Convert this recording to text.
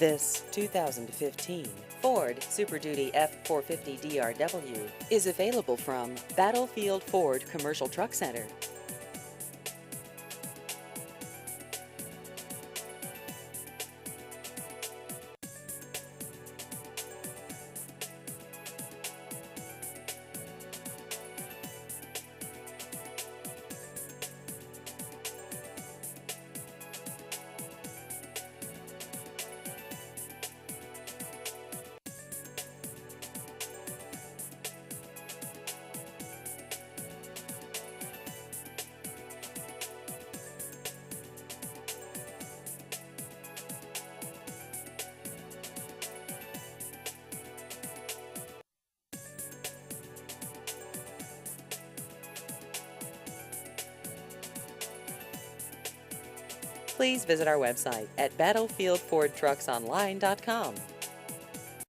This 2015 Ford Super Duty F-450 DRW is available from Battlefield Ford Commercial Truck Center. Please visit our website at battlefieldfordtrucksonline.com.